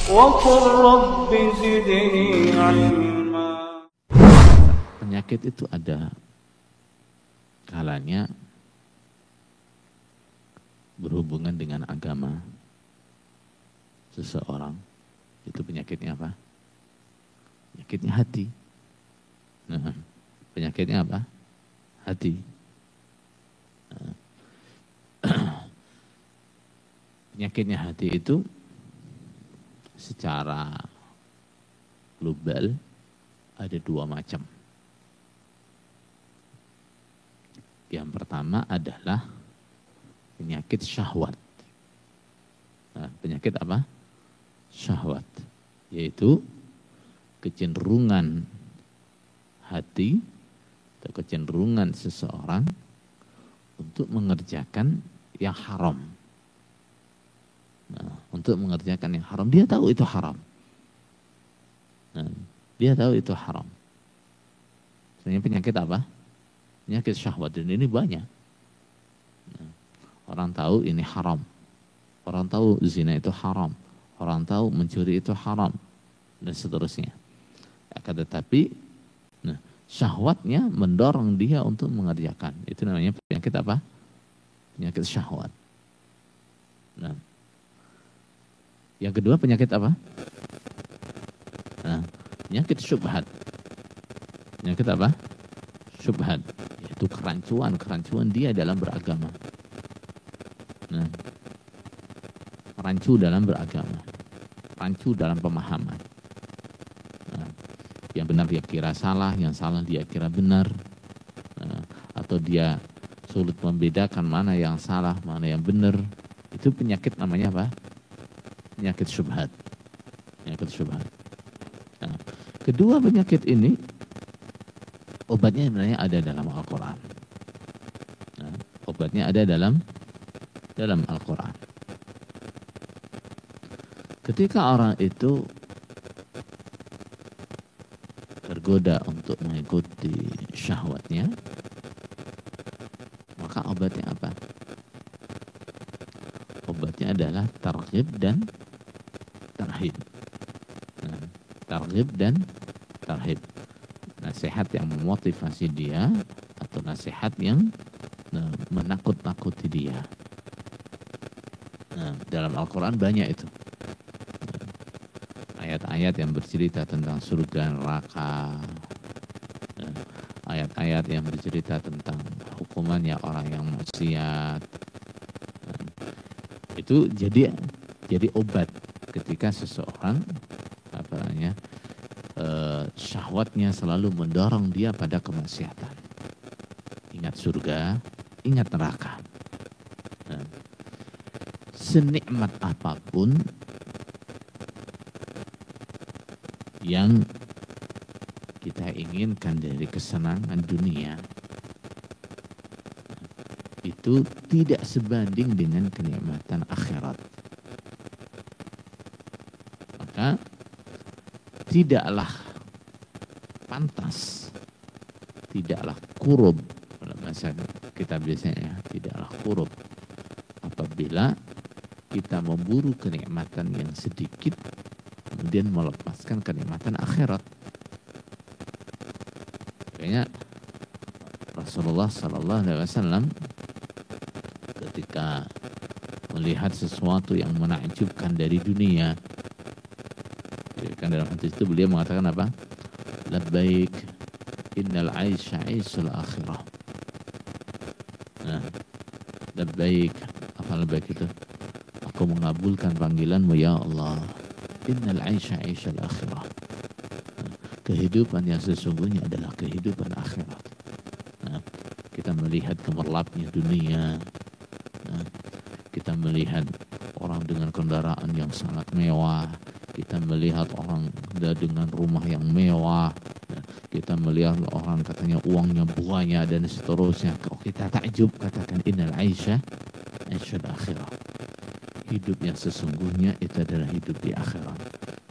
وقل رب زدني علما. Penyakit itu ada kalanya berhubungan dengan agama seseorang. Itu penyakitnya apa? Penyakitnya hati. Nah, penyakitnya apa? Hati. Nah, penyakitnya hati itu secara global ada dua macam. Yang pertama adalah penyakit syahwat. Nah, penyakit apa? Syahwat. Yaitu kecenderungan hati atau kecenderungan seseorang untuk mengerjakan yang haram. Nah, untuk mengerjakan yang haram, dia tahu itu haram. Nah, dia tahu itu haram. Sebenarnya penyakit apa? Penyakit syahwat, dan ini banyak. Nah, orang tahu ini haram. Orang tahu zina itu haram. Orang tahu mencuri itu haram. Dan seterusnya. Akan tetapi, nah, syahwatnya mendorong dia untuk mengerjakan. Itu namanya penyakit apa? Penyakit syahwat. Nah, yang kedua penyakit apa? Nah, penyakit syubhat. Penyakit apa? Syubhat. Yaitu kerancuan dia dalam beragama. Nah, rancu dalam beragama. Rancu dalam pemahaman. Nah, yang benar dia kira salah, yang salah dia kira benar. Nah, atau dia sulit membedakan mana yang salah, mana yang benar. Itu penyakit namanya apa? Penyakit syubhat. Penyakit syubhat. Nah, kedua penyakit ini obatnya sebenarnya ada dalam Al-Quran. Nah, obatnya ada dalam Al-Quran. Ketika orang itu tergoda untuk mengikuti syahwatnya, maka obatnya apa? Obatnya adalah targhib dan tarhib. Nah, targhib dan tarhib. Nasihat yang memotivasi dia atau nasihat yang menakut-nakuti dia. Nah, dalam Al-Quran banyak itu. Ayat-ayat yang bercerita tentang surga neraka. Ayat-ayat yang bercerita tentang hukumannya orang yang maksiat. Itu jadi obat ketika seseorang syahwatnya selalu mendorong dia pada kemaksiatan. Ingat surga, ingat neraka. Nah, senikmat apapun yang kita inginkan dari kesenangan dunia, itu tidak sebanding dengan kenikmatan akhirat. Maka tidaklah pantas, tidaklah qurub, dalam bahasa kita biasanya tidaklah qurub, apabila kita memburu kenikmatan yang sedikit kemudian melepaskan kenikmatan akhirat. Makanya Rasulullah SAW ketika melihat sesuatu yang menakjubkan dari dunia, kan dalam hadis itu beliau mengatakan apa? Labbaik innal aisha aisul akhirah. Nah, labbaik, apa labbaik itu? Aku mengabulkan panggilanmu ya Allah. Innal aisha aisul akhirah. Nah, kehidupan yang sesungguhnya adalah kehidupan akhirat. Nah, kita melihat gemerlapnya dunia. Nah, kita melihat orang dengan kendaraan yang sangat mewah. Kita melihat orang dengan rumah yang mewah. Kita melihat orang katanya uangnya banyak dan seterusnya. Kalau kita takjub, katakan innal aisha aisyul akhirah. Hidup yang sesungguhnya itu adalah hidup di akhirat.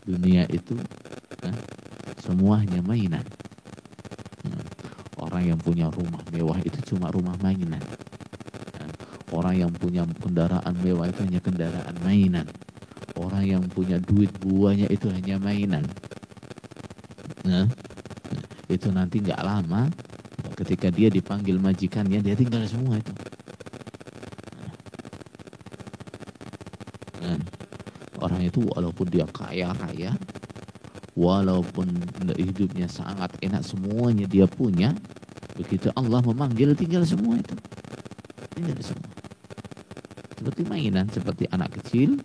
Dunia itu semuanya mainan. Orang yang punya rumah mewah itu cuma rumah mainan. Orang yang punya kendaraan mewah itu hanya kendaraan mainan. orang yang punya duit buahnya itu hanya mainan. Nah, itu nanti nggak lama ketika dia dipanggil majikannya dia tinggal semua itu. Nah, orang itu walaupun dia kaya raya, walaupun hidupnya sangat enak semuanya dia punya, begitu Allah memanggil tinggal semua itu, tinggal semua. Seperti mainan, seperti anak kecil,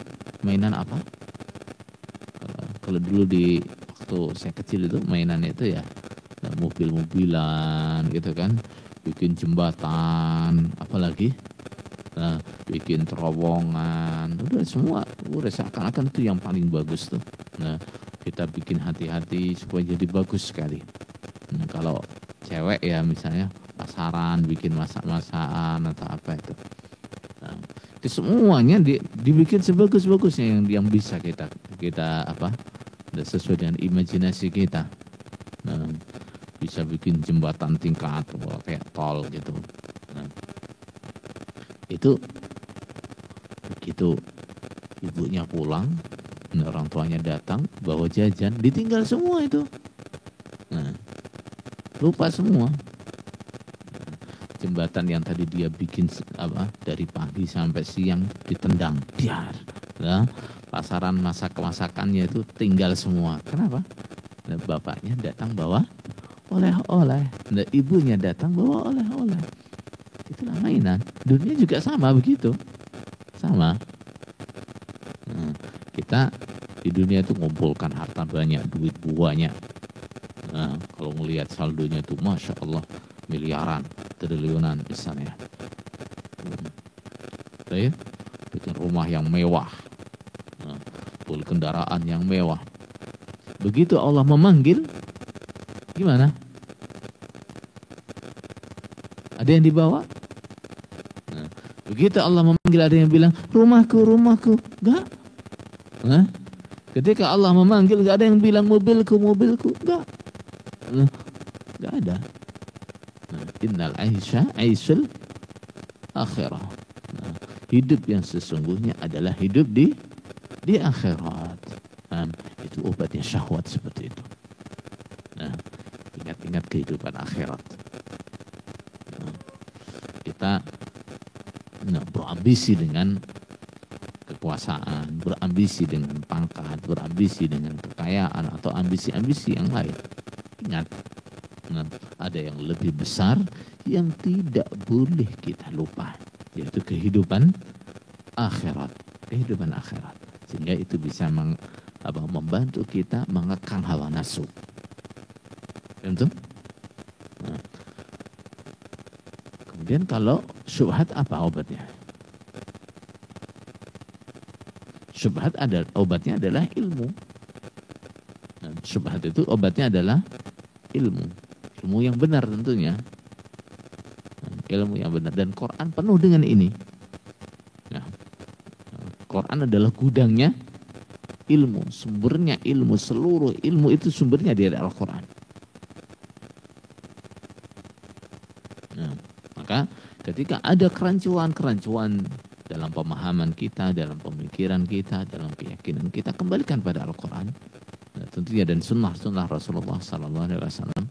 mainan apa? Kalau dulu di waktu saya kecil itu mainan itu ya mobil-mobilan gitu kan, bikin jembatan, apalagi bikin terowongan, udah semua, udah seakan-akan itu yang paling bagus tuh. Nah, kita bikin hati-hati supaya jadi bagus sekali. Nah, kalau cewek ya misalnya pasaran, bikin masak-masakan atau apa itu. Nah, itu semuanya dibikin sebagus-bagusnya yang bisa kita apa, sesuai dengan imajinasi kita. Nah, bisa bikin jembatan tingkat kayak tol gitu. Nah, itu begitu ibunya pulang, orang tuanya datang bawa jajan, ditinggal semua itu. Nah, lupa semua. Jembatan yang tadi dia bikin apa dari pagi sampai siang ditendang, biar. Nah, pasaran masakannya itu tinggal semua. Kenapa? Nah, bapaknya datang bawa oleh-oleh, nah, ibunya datang bawa oleh-oleh. Itulah mainan. Dunia juga sama begitu, sama. Nah, kita di dunia itu ngumpulkan harta banyak, duit banyak. Nah, kalau melihat saldonya itu, masya Allah, miliaran, triliunan misalnya. Bikin rumah yang mewah, nah, kendaraan yang mewah. Begitu Allah memanggil, gimana? Ada yang dibawa? Nah, begitu Allah memanggil, ada yang bilang, rumahku, rumahku. Enggak. Nah, ketika Allah memanggil, enggak ada yang bilang mobilku, mobilku. Enggak. Nah, enggak ada. Nah, innal aisha aisul akhirah. Nah, hidup yang sesungguhnya adalah hidup di akhirat. Nah, itu obatnya syahwat seperti itu. Nah, ingat-ingat kehidupan akhirat. Nah, kita berambisi dengan kekuasaan, berambisi dengan pangkat, berambisi dengan kekayaan atau ambisi-ambisi yang lain. Ingat, ada yang lebih besar yang tidak boleh kita lupa, yaitu kehidupan akhirat, kehidupan akhirat. Sehingga itu bisa membantu kita mengekang hawa nafsu. Betul? Nah, kemudian kalau syubhat apa obatnya? Syubhat obatnya adalah ilmu. Nah, syubhat itu obatnya adalah ilmu. Ilmu yang benar tentunya. Nah, ilmu yang benar. Dan Quran penuh dengan ini. Nah, Quran adalah gudangnya ilmu. Sumbernya ilmu. Seluruh ilmu itu sumbernya dari Al-Quran. Nah, maka ketika ada kerancuan-kerancuan dalam pemahaman kita, dalam pemikiran kita, dalam keyakinan kita, kembalikan pada Al-Quran. Nah, tentunya dan sunnah Rasulullah Sallallahu Alaihi Wasallam.